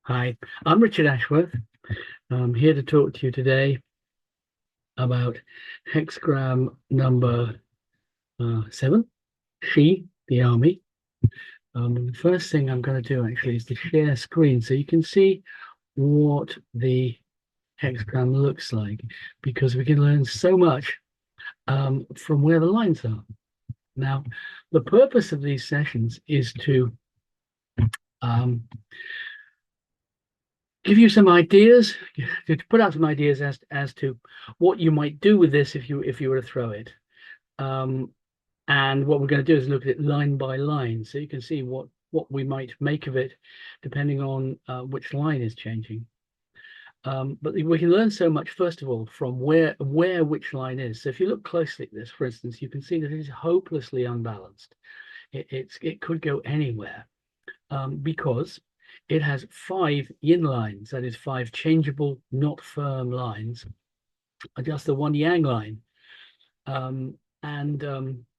Hi, I'm Richard Ashworth. I'm here to talk to you today about hexagram number 7, She, the Army. The first thing I'm going to do actually is to share screen so you can see what the hexagram looks like, because we can learn so much from where the lines are. Now, the purpose of these sessions is to um, give you some ideas, to put out some ideas as to what you might do with this if you were to throw it. Um, and what we're going to do is look at it line by line, so you can see what we might make of it, depending on which line is changing. But we can learn so much, first of all, from where which line is. So if you look closely at this, for instance, you can see that it is hopelessly unbalanced. It could go anywhere because it has 5 yin lines, that is 5 changeable, not firm lines, just the one yang line. And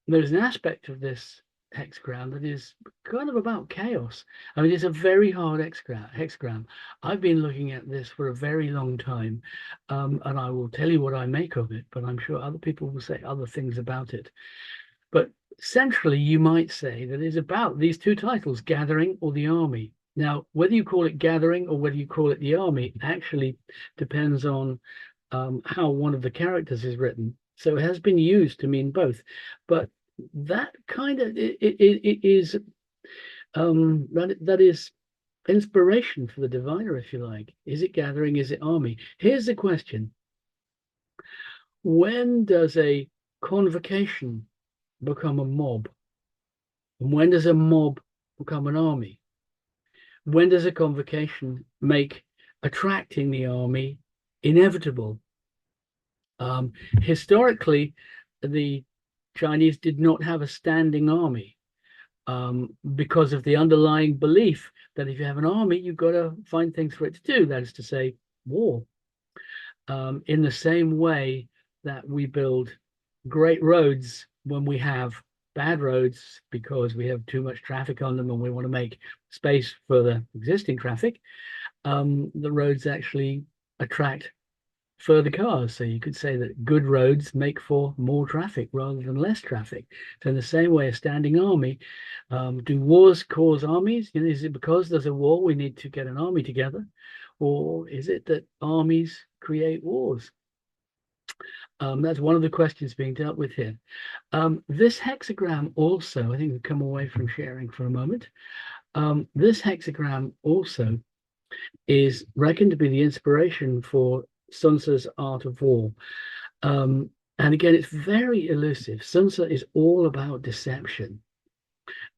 there's an aspect of this hexagram that is kind of about chaos. I mean, it's a very hard hexagram. I've been looking at this for a very long time, and I will tell you what I make of it, but I'm sure other people will say other things about it. But centrally, you might say that it's about these two titles, Gathering or the Army. Now, whether you call it Gathering or whether you call it the Army actually depends on how one of the characters is written. So it has been used to mean both, but that kind of it is that is inspiration for the diviner, if you like. Is it gathering? Is it army? Here's the question: when does a convocation become a mob, and when does a mob become an army? When does a convocation make attracting the army inevitable? Historically, the Chinese did not have a standing army because of the underlying belief that if you have an army, you've got to find things for it to do. That is to say, war. In the same way that we build great roads when we have bad roads because we have too much traffic on them and we want to make space for the existing traffic, the roads actually attract further cars. So you could say that good roads make for more traffic rather than less traffic. So in the same way, a standing army, do wars cause armies? You know, is it because there's a war we need to get an army together? Or is it that armies create wars? That's one of the questions being dealt with here. This hexagram also, I think we'll come away from sharing for a moment. This hexagram also is reckoned to be the inspiration for Sun Tzu's Art of War. And again, it's very elusive. Sun Tzu is all about deception.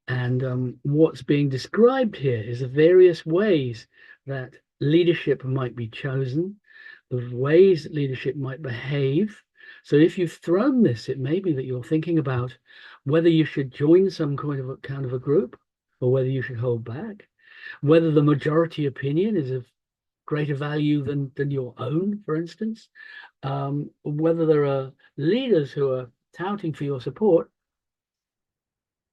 And what's being described here is the various ways that leadership might be chosen, the ways that leadership might behave. So if you've thrown this, it may be that you're thinking about whether you should join some kind of a group or whether you should hold back, whether the majority opinion is of greater value than your own, for instance, whether there are leaders who are touting for your support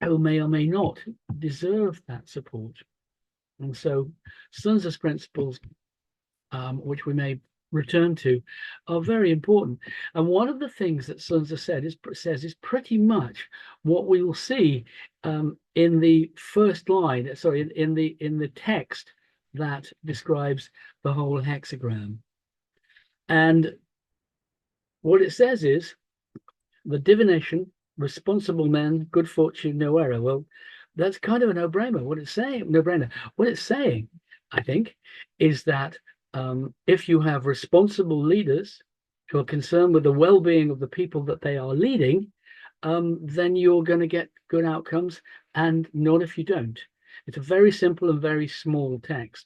who may or may not deserve that support. And so Sun Tzu's principles, which we may return to, are very important. And one of the things that Sun Tzu says is pretty much what we will see in the first line, sorry, in the text that describes the whole hexagram. And what it says is the divination, responsible men, good fortune, no error. Well, that's kind of a no-brainer. What it's saying, I think, is that if you have responsible leaders who are concerned with the well-being of the people that they are leading, then you're going to get good outcomes, and not if you don't. It's a very simple and very small text.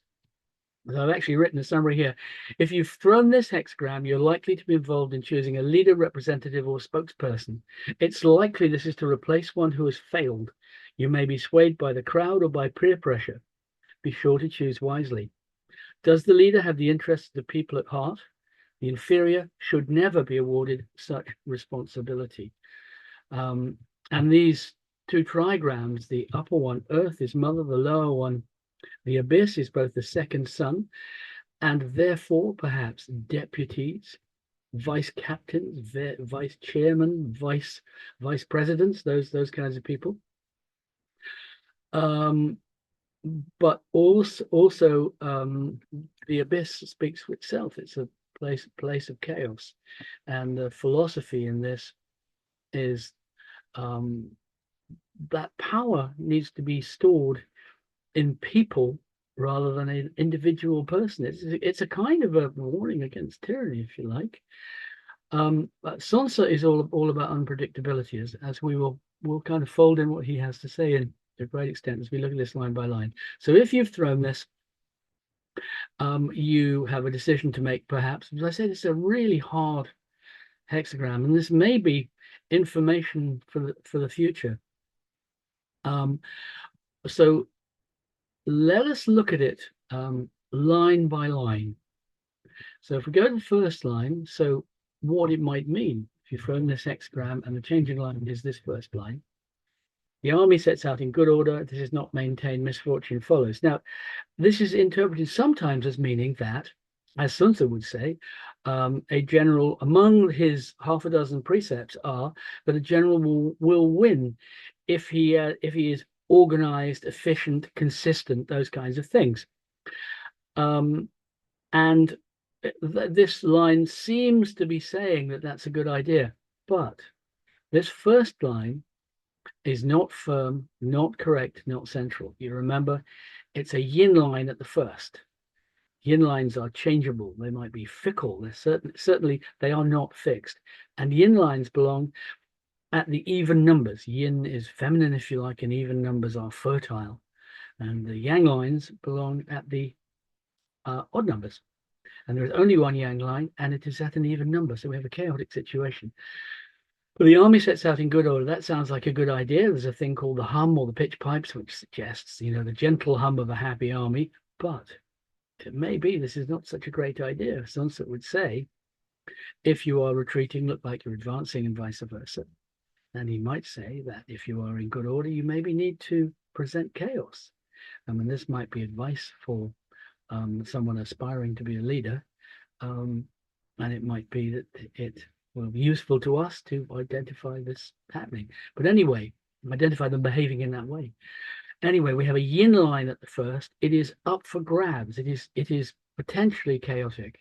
So I've actually written a summary here. If you've thrown this hexagram, you're likely to be involved in choosing a leader, representative, or spokesperson. It's likely this is to replace one who has failed. You may be swayed by the crowd or by peer pressure. Be sure to choose wisely. Does the leader have the interests of the people at heart? The inferior should never be awarded such responsibility. And these two trigrams, the upper one, Earth is mother, the lower one, The abyss is both the second sun and therefore perhaps deputies, vice captains, vice chairman, vice presidents, those kinds of people. But also the abyss speaks for itself. It's a place of chaos, and the philosophy in this is that power needs to be stored in people rather than an individual person. It's a kind of a warning against tyranny, if you like. But Sansa is all about unpredictability, as we'll kind of fold in what he has to say in to a great extent as we look at this line by line. So if you've thrown this, you have a decision to make, perhaps. As I said, it's a really hard hexagram, and this may be information for the future. So let us look at it line by line. So if we go to the first line, so what it might mean if you've thrown this hexagram and the changing line is this first line. The army sets out in good order. This is not maintained. Misfortune follows. Now, this is interpreted sometimes as meaning that, as Sun Tzu would say, a general, among his half a dozen precepts are that a general will win if he is organized, efficient, consistent, those kinds of things. And this line seems to be saying that that's a good idea, but this first line is not firm, not correct, not central. You remember, it's a yin line at the first. Yin lines are changeable. They might be fickle. They're certainly they are not fixed. And yin lines belong at the even numbers. Yin is feminine, if you like, and even numbers are fertile. And the yang lines belong at the odd numbers. And there is only one yang line, and it is at an even number. So we have a chaotic situation. But the army sets out in good order. That sounds like a good idea. There's a thing called the hum or the pitch pipes, which suggests, the gentle hum of a happy army. But it may be this is not such a great idea. Sun Tzu would say, if you are retreating, look like you're advancing, and vice versa. And he might say that if you are in good order, you maybe need to present chaos. I mean, this might be advice for someone aspiring to be a leader. And it might be that it will be useful to us to identify this happening. But anyway, identify them behaving in that way. Anyway, we have a yin line at the first. It is up for grabs. It is potentially chaotic.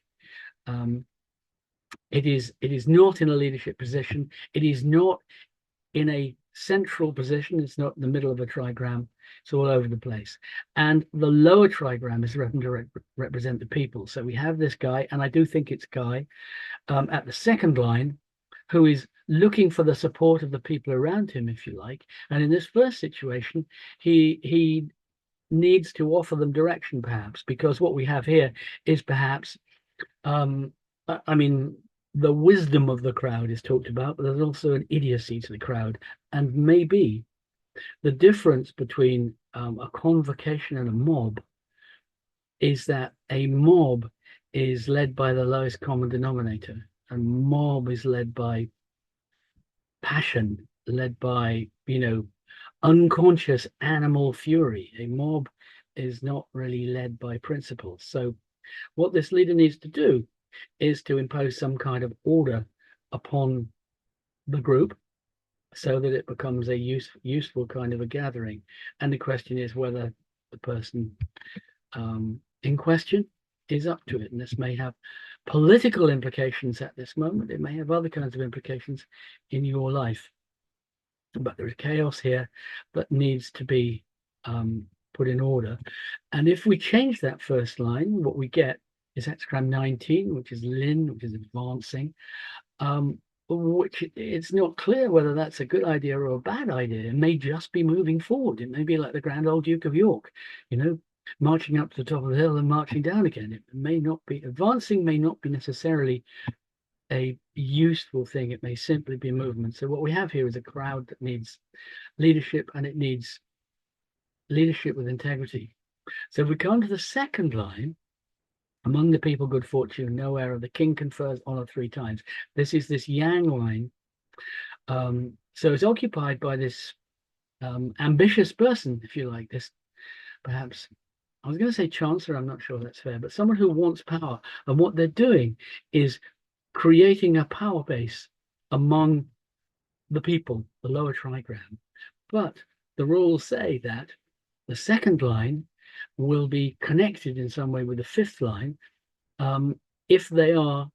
It is not in a leadership position. It is not in a central position. It's not in the middle of a trigram. It's all over the place. And the lower trigram is written to represent the people. So we have this guy, and I do think it's Guy, at the second line, who is looking for the support of the people around him, if you like. And in this first situation, he needs to offer them direction, perhaps, because what we have here is perhaps, I mean, the wisdom of the crowd is talked about, but there's also an idiocy to the crowd. And maybe the difference between a convocation and a mob is that a mob is led by the lowest common denominator, and mob is led by passion, led by, unconscious animal fury. A mob is not really led by principles. So what this leader needs to do is to impose some kind of order upon the group so that it becomes a useful kind of a gathering. And the question is whether the person in question is up to it. And this may have political implications at this moment. It may have other kinds of implications in your life. But there is chaos here that needs to be put in order. And if we change that first line, what we get is hexagram 19, which is Lin, which is advancing, which it's not clear whether that's a good idea or a bad idea. It may just be moving forward. It may be like the Grand Old Duke of York, marching up to the top of the hill and marching down again. It may not be, advancing may not be necessarily a useful thing. It may simply be movement. So what we have here is a crowd that needs leadership, and it needs leadership with integrity. So if we come to the second line, among the people good fortune, no error, the king confers honor 3 times. This is this yang line. So it's occupied by this ambitious person, if you like, this perhaps I was going to say chancellor, I'm not sure that's fair, but someone who wants power. And what they're doing is creating a power base among the people, the lower trigram. But the rules say that the second line will be connected in some way with the fifth line if they are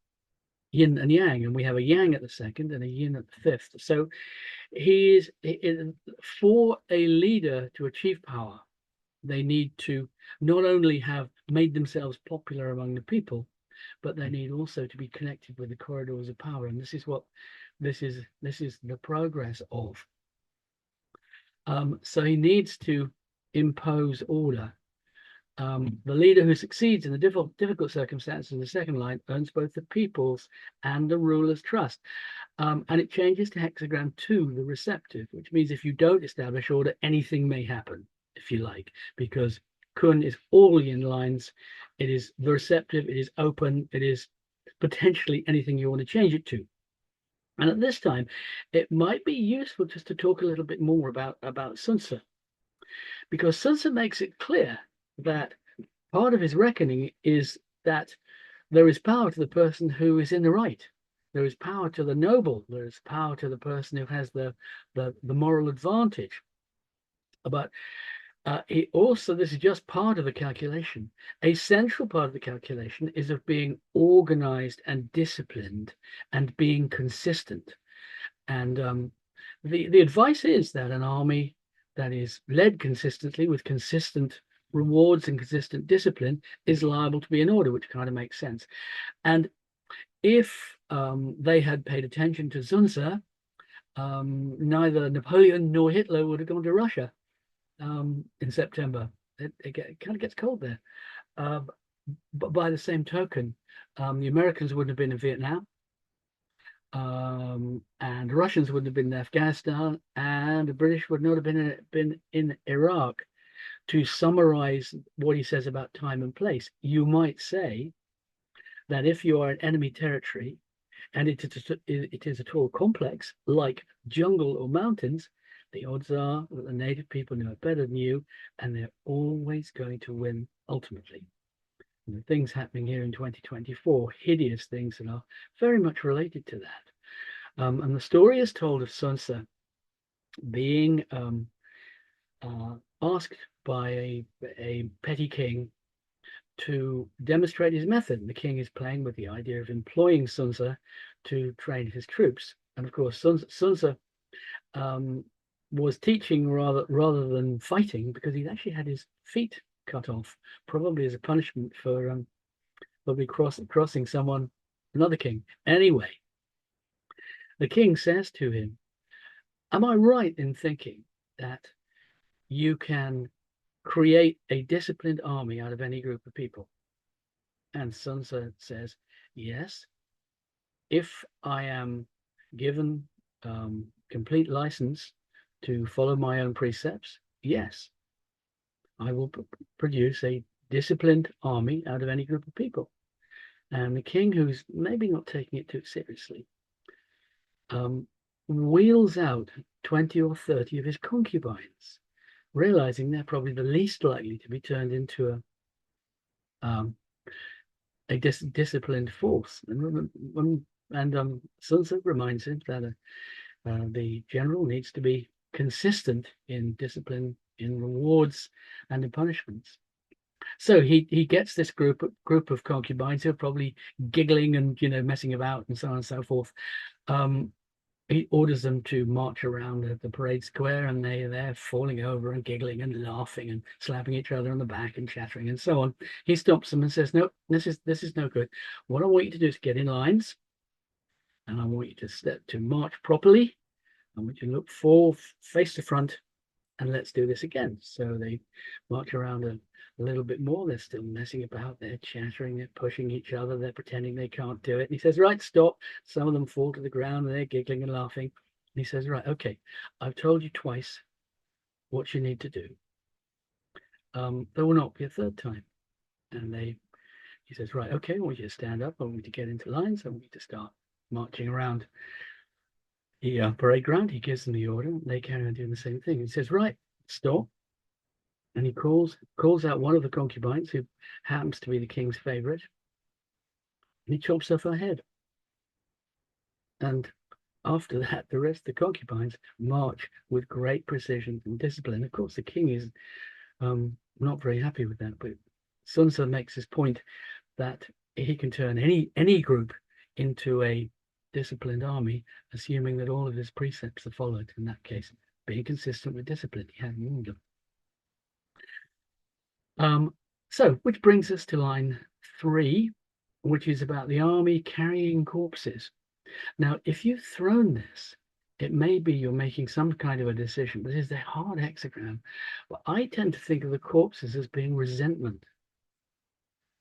yin and yang, and we have a yang at the second and a yin at the fifth. So he is for a leader to achieve power, they need to not only have made themselves popular among the people, but they need also to be connected with the corridors of power. And this is what this is the progress of. So he needs to impose order. The leader who succeeds in the difficult circumstances in the second line earns both the people's and the ruler's trust. And it changes to hexagram 2, the receptive, which means if you don't establish order, anything may happen, if you like, because kun is all yin lines. It is the receptive, it is open, it is potentially anything you want to change it to. And at this time, it might be useful just to talk a little bit more about Sun Tzu, because Sun Tzu makes it clear that part of his reckoning is that there is power to the person who is in the right. There is power to the noble. There is power to the person who has the moral advantage. But he also, this is just part of the calculation. A central part of the calculation is of being organized and disciplined and being consistent. And the advice is that an army that is led consistently with consistent rewards and consistent discipline is liable to be in order, which kind of makes sense. And if they had paid attention to Sun Tzu, neither Napoleon nor Hitler would have gone to Russia in September. It kind of gets cold there. But by the same token, the Americans wouldn't have been in Vietnam, and the Russians wouldn't have been in Afghanistan, and the British would not have been in Iraq. To summarize what he says about time and place, you might say that if you are in enemy territory and it is at all complex, like jungle or mountains, the odds are that the native people know it better than you, and they're always going to win ultimately. And the things happening here in 2024, hideous things that are very much related to that. And the story is told of Sun Tzu being asked by a petty king to demonstrate his method. And the king is playing with the idea of employing Sun Tzu to train his troops. And of course, Sun Tzu was teaching rather than fighting, because he'd actually had his feet cut off, probably as a punishment for probably crossing another king. Anyway, the king says to him, "Am I right in thinking that you can create a disciplined army out of any group of people?" And Sun Tzu says, "Yes, if I am given complete license to follow my own precepts, yes, I will produce a disciplined army out of any group of people." And the king, who's maybe not taking it too seriously, wheels out 20 or 30 of his concubines, realizing they're probably the least likely to be turned into a disciplined force. And Sun Tzu reminds him that the general needs to be consistent in discipline, in rewards, and in punishments. So he gets this group of concubines who are probably giggling and messing about and so on and so forth. He orders them to march around the parade square, and they're falling over and giggling and laughing and slapping each other on the back and chattering and so on. He stops them and says, "No, this is no good. What I want you to do is get in lines, and I want you to march properly. I want you to look face to front, and let's do this again." So they march around a little bit more. They're still messing about, they're chattering, they're pushing each other, they're pretending they can't do it. And he says, "Right, stop." Some of them fall to the ground and they're giggling and laughing. And he says, "Right, okay, I've told you twice what you need to do. There will not be a third time." And he says, "Right, okay, I want you to stand up, I want you to get into lines, I want you to start marching around the parade ground." He gives them the order, and they carry on doing the same thing. He says, "Right, stop. And he calls out one of the concubines who happens to be the king's favorite, and he chops off her head. And after that, the rest of the concubines march with great precision and discipline. Of course, the king is not very happy with that, but Sun Tzu makes his point that he can turn any group into a disciplined army, assuming that all of his precepts are followed. In that case, being consistent with discipline, he had warned them. So, which brings us to line 3, which is about the army carrying corpses. Now, if you've thrown this, it may be you're making some kind of a decision. This is the hard hexagram. But I tend to think of the corpses as being resentment.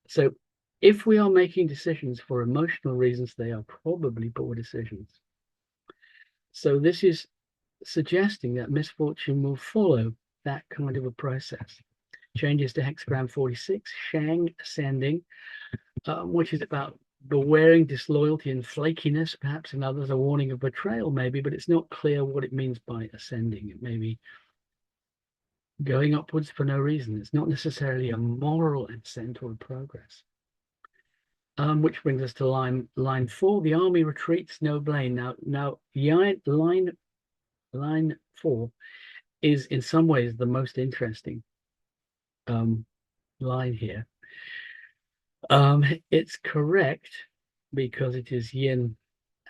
So if we are making decisions for emotional reasons, they are probably poor decisions. So this is suggesting that misfortune will follow that kind of a process. Changes to hexagram 46, Shang ascending, which is about bewaring disloyalty and flakiness, perhaps in others, a warning of betrayal, maybe, but it's not clear what it means by ascending. It may be going upwards for no reason. It's not necessarily a moral ascent or progress. Which brings us to line 4. The army retreats, no blame. Now line 4 is in some ways the most interesting line here. It's correct because it is yin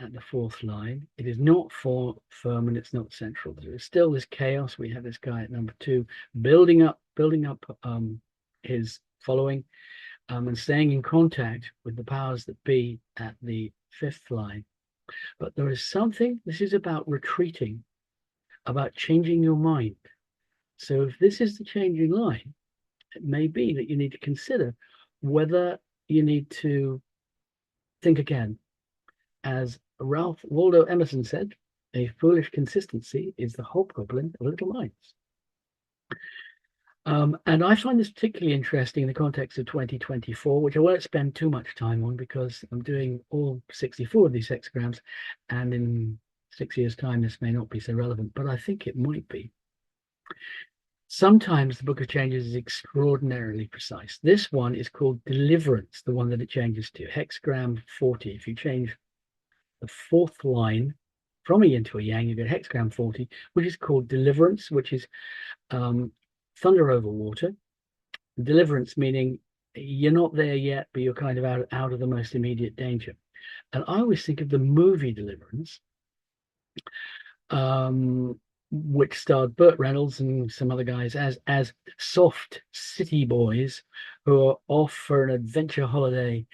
at the 4th line. It is not firm and it's not central. There's still this chaos. We have this guy at number 2 building up his following and staying in contact with the powers that be at the 5th line. But there is something, this is about retreating, about changing your mind. So if this is the changing line, it may be that you need to consider whether you need to think again. As Ralph Waldo Emerson said, a foolish consistency is the hobgoblin of little minds. And I find this particularly interesting in the context of 2024, which I won't spend too much time on because I'm doing all 64 of these hexagrams, and in 6 years' time, this may not be so relevant, but I think it might be. Sometimes the Book of Changes is extraordinarily precise. This one is called Deliverance, the one that it changes to, hexagram 40. If you change the 4th line from a yin to a yang, you get hexagram 40, which is called Deliverance, which is thunder over water. Deliverance meaning you're not there yet, but you're kind of out of the most immediate danger. And I always think of the movie Deliverance, which starred Burt Reynolds and some other guys as soft city boys who are off for an adventure holiday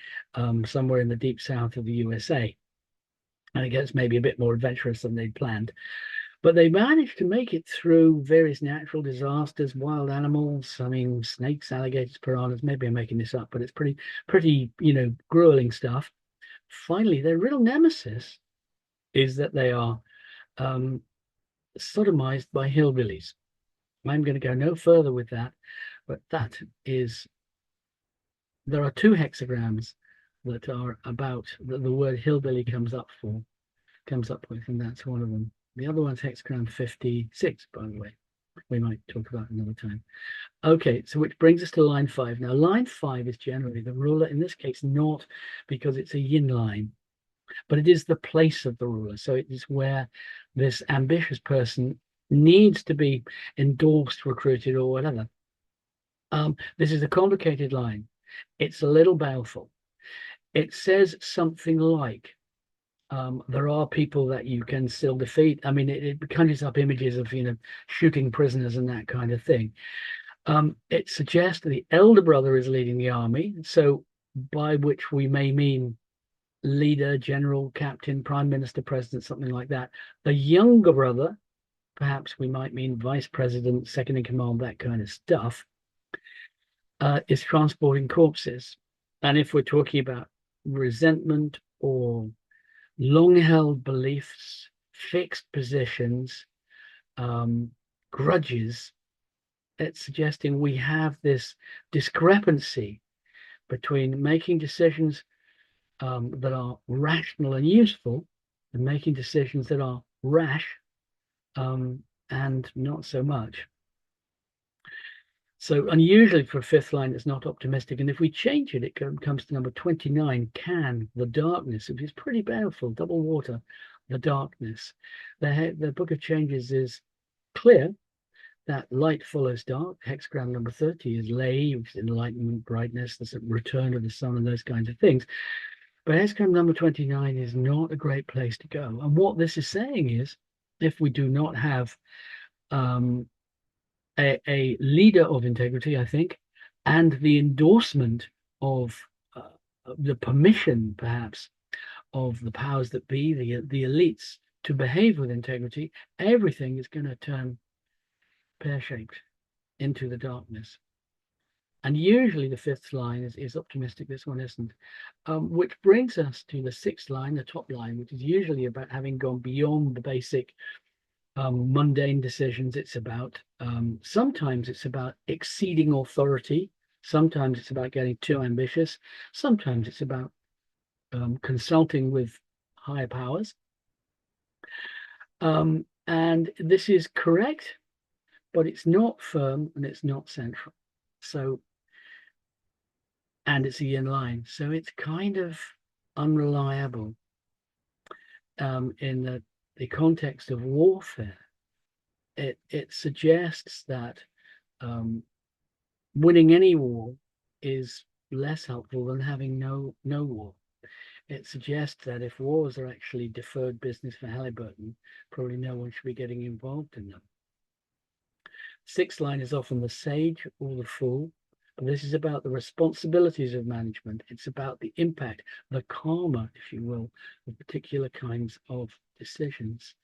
somewhere in the deep south of the USA. And it gets maybe a bit more adventurous than they'd planned. But they managed to make it through various natural disasters, wild animals, I mean, snakes, alligators, piranhas. Maybe I'm making this up, but it's pretty, grueling stuff. Finally, their real nemesis is that they are sodomized by hillbillies. I'm going to go no further with that, but that is, there are 2 hexagrams that are about, that the word hillbilly comes up with, and that's one of them. The other one's hexagram 56, by the way. We might talk about another time. Okay, so which brings us to line 5. Now, line 5 is generally the ruler, in this case, not because it's a yin line, but it is the place of the ruler. So it is where this ambitious person needs to be endorsed, recruited, or whatever. This is a complicated line. It's a little baleful. It says something like, there are people that you can still defeat. I mean, it conjures up images of, shooting prisoners and that kind of thing. It suggests that the elder brother is leading the army, so by which we may mean leader, general, captain, prime minister, president, something like that. The younger brother, perhaps we might mean vice president, second in command, that kind of stuff, is transporting corpses. And if we're talking about resentment or long-held beliefs, fixed positions, grudges, it's suggesting we have this discrepancy between making decisions that are rational and useful and making decisions that are rash and not so much. So unusually for a fifth line, it's not optimistic. And if we change it, it comes to number 29, can, the darkness, which is pretty powerful, double water, the darkness. The book of changes is clear that light follows dark. Hexagram number 30 is lay, which is enlightenment, brightness, the return of the sun and those kinds of things. But hexagram number 29 is not a great place to go. And what this is saying is, if we do not have a leader of integrity, I think, and the endorsement of the permission, perhaps, of the powers that be, the elites, to behave with integrity, everything is going to turn pear-shaped into the darkness. And usually the fifth line is optimistic. This one isn't. Which brings us to the sixth line, the top line, which is usually about having gone beyond the basic mundane decisions. It's about sometimes it's about exceeding authority. Sometimes it's about getting too ambitious. Sometimes it's about consulting with higher powers. And this is correct, but it's not firm and it's not central. So, and it's a yin line. So it's kind of unreliable in the context of warfare. It suggests that winning any war is less helpful than having no war. It suggests that if wars are actually deferred business for Halliburton, probably no one should be getting involved in them. Sixth line is often the sage or the fool, but this is about the responsibilities of management. It's about the impact, the karma, if you will, of particular kinds of decisions.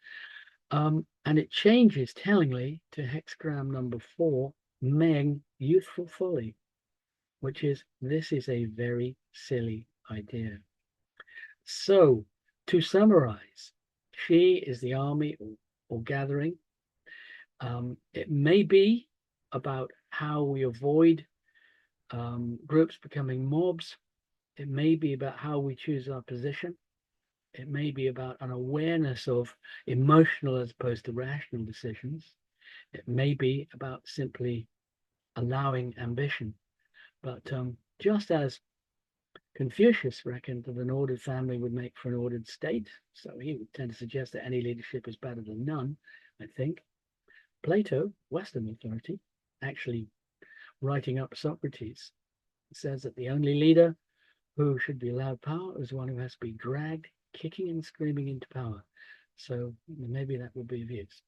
And it changes tellingly to hexagram number 4, Meng, youthful folly, which is, this is a very silly idea. So to summarize, she is the army or gathering. It may be about how we avoid groups becoming mobs. It may be about how we choose our position. It may be about an awareness of emotional as opposed to rational decisions. It may be about simply allowing ambition. But just as Confucius reckoned that an ordered family would make for an ordered state, so he would tend to suggest that any leadership is better than none, I think. Plato, Western authority, actually writing up Socrates, says that the only leader who should be allowed power is one who has to be dragged, kicking and screaming into power. So maybe that will be of use.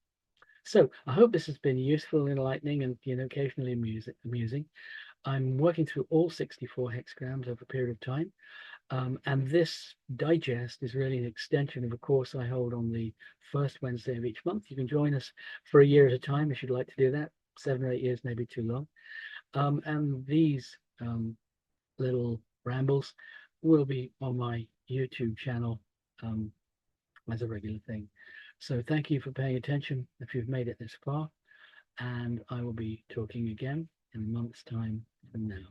So I hope this has been useful, enlightening, and occasionally amusing. I'm working through all 64 hexagrams over a period of time. And this digest is really an extension of a course I hold on the first Wednesday of each month. You can join us for a year at a time if you'd like to do that. 7 or 8 years may be too long. And these little rambles will be on my YouTube channel as a regular thing. So thank you for paying attention if you've made it this far. And I will be talking again in a month's time from now.